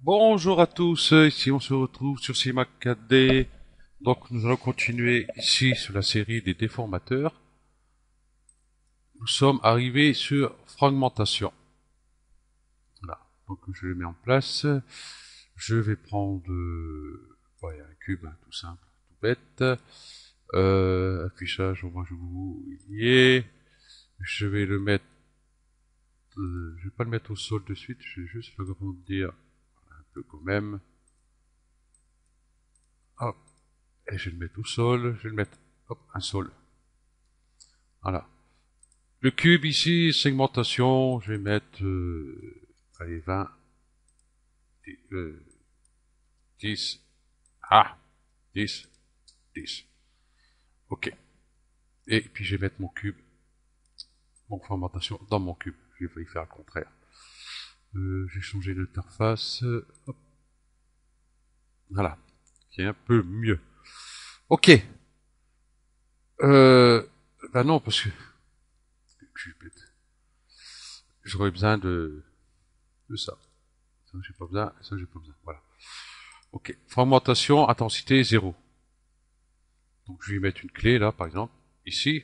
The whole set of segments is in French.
Bonjour à tous, ici on se retrouve sur CIMAC 4D. Donc nous allons continuer ici sur la série des déformateurs. Nous sommes arrivés sur fragmentation. Voilà, donc je le mets en place. Je vais prendre un cube, hein, tout simple, tout bête. Affichage, moi je vous y est. Je vais le mettre, je vais pas le mettre au sol de suite, je vais juste l'agrandir un peu quand même. Hop. Et je vais le mettre au sol, je vais le mettre, hop, un sol. Voilà. Le cube ici, segmentation, je vais mettre, allez, 20, 10, 10, 10. Ok. Et puis je vais mettre mon cube, mon formatation dans mon cube. J'ai failli faire le contraire. J'ai changé l'interface. Hop. Voilà. Qui est un peu mieux. Ok. Ben non, parce que je suis bête. J'aurais besoin de ça. Ça, j'ai pas besoin. Ça, j'ai pas besoin. Voilà. Ok. Fragmentation, intensité 0. Donc je vais mettre une clé là, par exemple. Ici,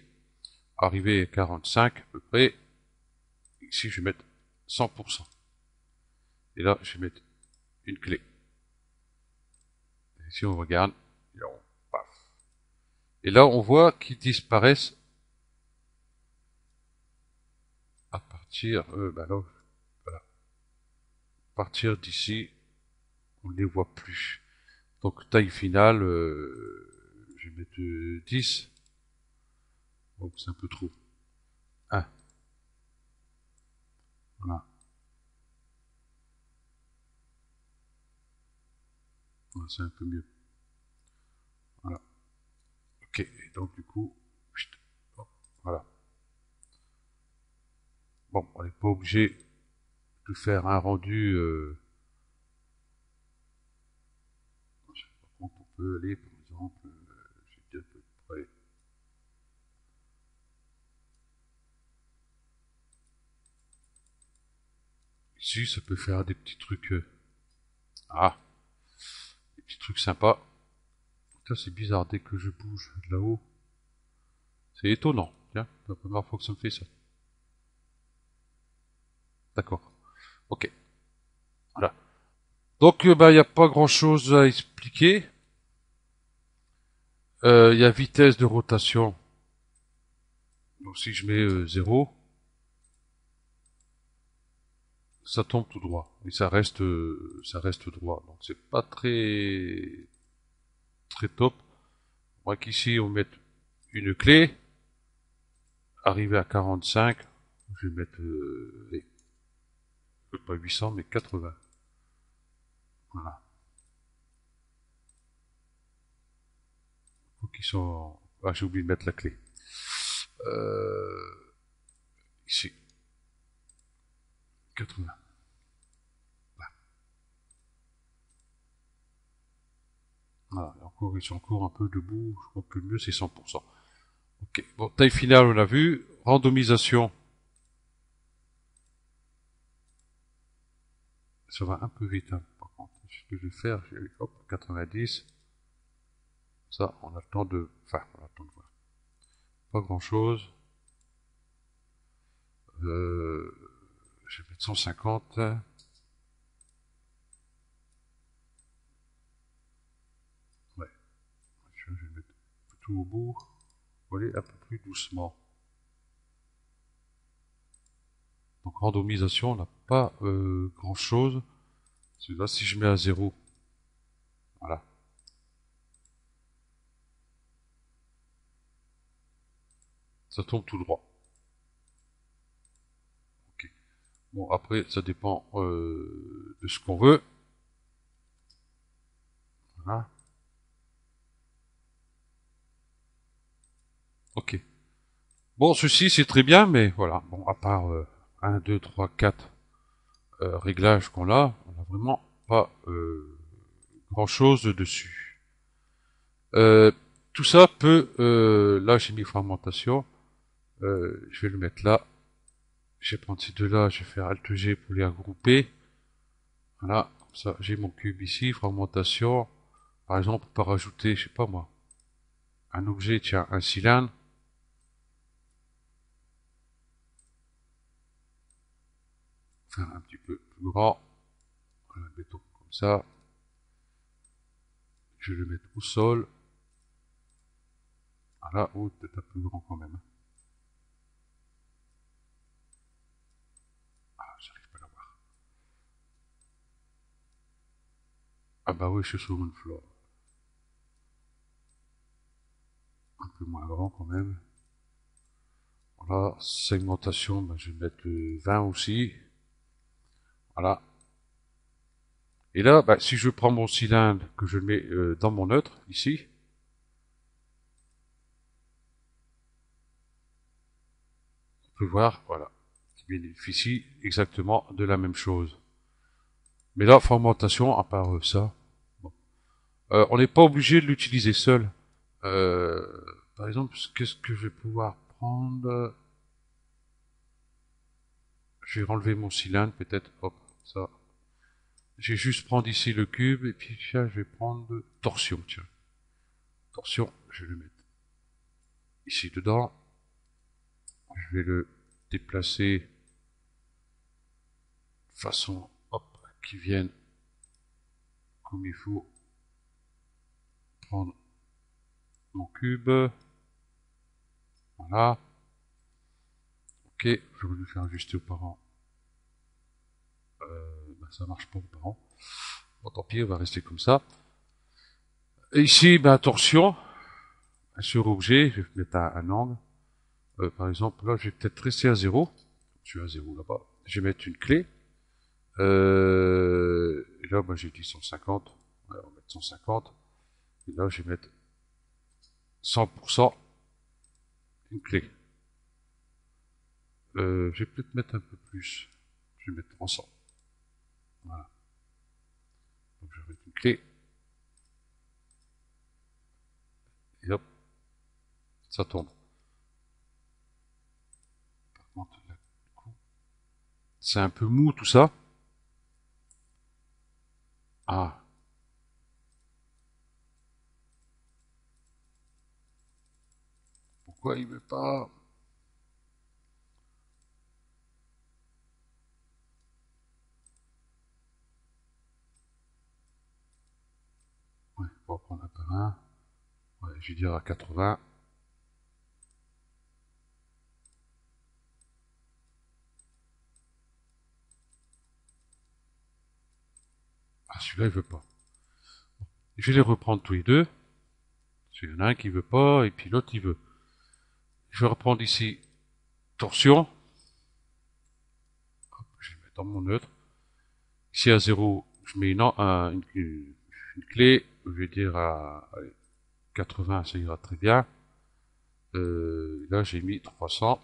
arrivé à 45 à peu près. Ici, je vais mettre 100%. Et là, je vais mettre une clé. Et si on regarde, et là, paf. Et là, on voit qu'ils disparaissent à partir, là, voilà. À partir d'ici, on ne les voit plus. Donc taille finale, je vais mettre 10. Donc c'est un peu trop. 1. Voilà. Voilà, c'est un peu mieux. Voilà. Ok. Et donc du coup, voilà. Bon, on n'est pas obligé de faire un rendu. Je sais pas quand on peut aller, par exemple. J'ai dit à peu près. Ici, ça peut faire des petits trucs. Des petits trucs sympas. Ça, c'est bizarre. Dès que je bouge de là-haut, c'est étonnant. Tiens, c'est la première fois que ça me fait ça. D'accord. Ok. Voilà. Donc, il n'y a pas grand-chose à expliquer. Il y a vitesse de rotation. Donc, si je mets 0, ça tombe tout droit. Et ça reste droit. Donc, c'est pas très top. Moi qu'ici, on mette une clé. Arrivé à 45, je vais mettre, pas 800, mais 80. Voilà. Faut qu'ils sont, j'ai oublié de mettre la clé. Euh, Ici. 80. Voilà. Encore, ils sont encore un peu debout. Je crois que le mieux, c'est 100%. Ok. Bon, taille finale, on l'a vu. Randomisation. Ça va un peu vite, hein. Par contre, ce que je vais faire, hop, 90. Ça, on a le temps de, on a le temps de voir. Pas grand chose. Je vais mettre 150. Ouais. Je vais mettre tout au bout. Faut aller un peu plus doucement. Donc randomisation, on n'a pas grand chose. Là, si je mets à 0, voilà, ça tombe tout droit. Ok. Bon, après, ça dépend de ce qu'on veut. Voilà. Ok. Bon, ceci c'est très bien, mais voilà. Bon, à part 1, 2, 3, 4 réglages qu'on a, on n'a vraiment pas grand chose dessus. Euh, Tout ça peut, là j'ai mis fragmentation, je vais le mettre là. Je vais prendre ces deux-là, je vais faire Alt G pour les regrouper. Voilà, comme ça, j'ai mon cube ici, fragmentation. Par exemple, on peut rajouter, je sais pas moi, un objet, tiens, un cylindre. Faire un petit peu plus grand. Voilà, mettons comme ça. Je vais le mettre au sol. Voilà, ou peut-être un peu grand quand même. Ah, j'arrive pas à l'avoir. Ah bah oui, je suis sur une floor. Un peu moins grand quand même. Voilà, segmentation, ben, je vais mettre le 20 aussi. Voilà. Et là, ben, si je prends mon cylindre, que je le mets dans mon neutre, ici, on peut voir, voilà, il bénéficie exactement de la même chose. Mais là, fragmentation, à part ça, bon. On n'est pas obligé de l'utiliser seul. Par exemple, qu'est-ce que je vais pouvoir prendre? Je vais enlever mon cylindre, peut-être, hop, ça. Je vais juste prendre ici le cube, et puis tiens, je vais prendre torsion, tiens. Torsion, je vais le mettre ici dedans. Je vais le déplacer de façon, hop, qu'il vienne comme il faut. Prendre mon cube. Voilà. Ok, je vais le faire ajuster aux parents. Ben, ça marche pas aux parents. Bon, tant pis, on va rester comme ça. Et ici, ben, torsion. Sur objet, je vais mettre un angle. Par exemple, là, je vais peut-être rester à 0. Je suis à 0 là-bas. Je vais mettre une clé. Et là, ben, j'ai dit 150. Ouais, on va mettre 150. Et là, je vais mettre 100% une clé. Je vais peut-être mettre un peu plus. Je vais mettre 300. Voilà. Donc, je vais mettre une clé. Et hop, ça tombe. Par contre, là, du coup, c'est un peu mou tout ça. Ah. Pourquoi il veut pas? Ouais, on va prendre un par un. Ouais, je vais dire à 80. Ah, celui-là, il veut pas. Je vais les reprendre tous les deux. Il y en a un qui veut pas, et puis l'autre, il veut. Je vais reprendre ici torsion. Hop, je vais mettre dans mon neutre. Ici à 0, je mets une clé. Je vais dire à allez, 80, ça ira très bien. Là, j'ai mis 300.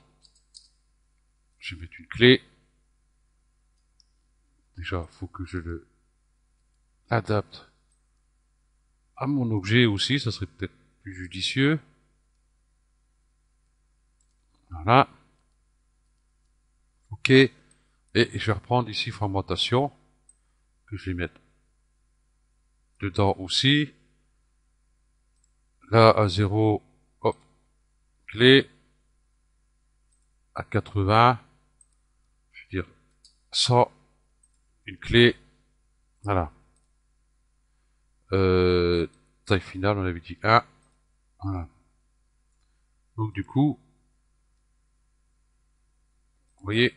Je vais mettre une clé. Déjà, il faut que je le adapte à mon objet aussi. Ça serait peut-être plus judicieux. Voilà. Ok. Et je vais reprendre ici fragmentation. Que je vais mettre dedans aussi. Là, à 0, hop, clé. À 80, je veux dire 100, une clé. Voilà. Taille finale, on avait dit 1. Voilà. Donc du coup, vous voyez,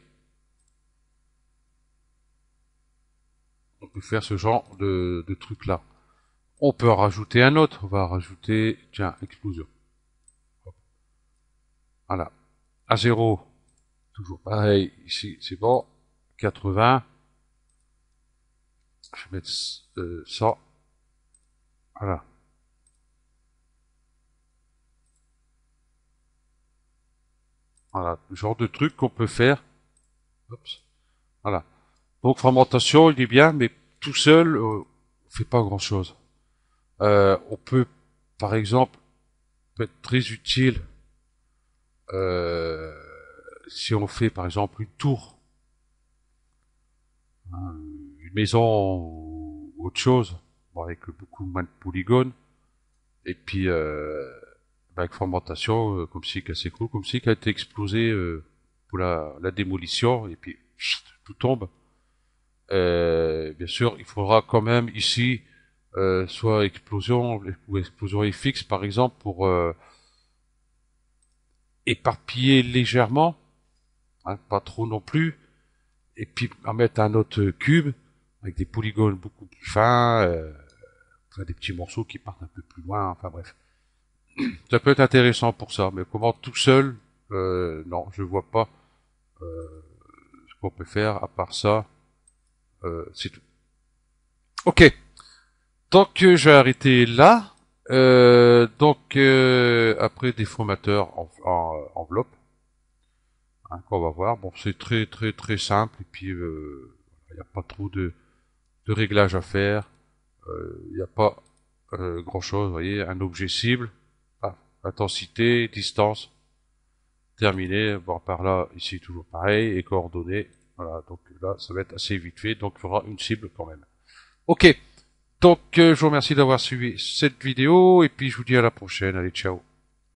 on peut faire ce genre de truc là. On peut en rajouter un autre. On va rajouter, tiens, explosion. Hop. Voilà. À 0, toujours pareil. Ici, c'est bon. 80. Je vais mettre 100. Voilà. Voilà. Le genre de truc qu'on peut faire. Oups. Voilà. Donc fragmentation, il est bien, mais tout seul, on fait pas grand chose. On peut, par exemple, peut être très utile euh, si on fait, par exemple, une tour, hein, une maison autre chose, bon, avec beaucoup moins de polygones, et puis avec formatation, comme si c'est cool, comme si qui a été explosé pour la démolition, et puis chut, tout tombe. Bien sûr, il faudra quand même ici soit explosion ou explosion FX par exemple pour éparpiller légèrement, hein, pas trop non plus, et puis en mettre un autre cube avec des polygones beaucoup plus fins, enfin, des petits morceaux qui partent un peu plus loin, enfin bref. Ça peut être intéressant pour ça, mais comment tout seul, non, je vois pas ce qu'on peut faire à part ça, c'est tout. Ok, donc je vais arrêter là. Donc après des formateurs en enveloppe, hein, qu'on va voir. Bon, c'est très très très simple et puis il n'y a pas trop de réglages à faire. Il n'y a pas grand chose, vous voyez, un objet cible, ah, intensité, distance, terminé. Bon, par là, ici toujours pareil, et coordonnées. Voilà, donc là, ça va être assez vite fait, donc il faudra une cible quand même. Ok, donc je vous remercie d'avoir suivi cette vidéo, et puis je vous dis à la prochaine. Allez, ciao.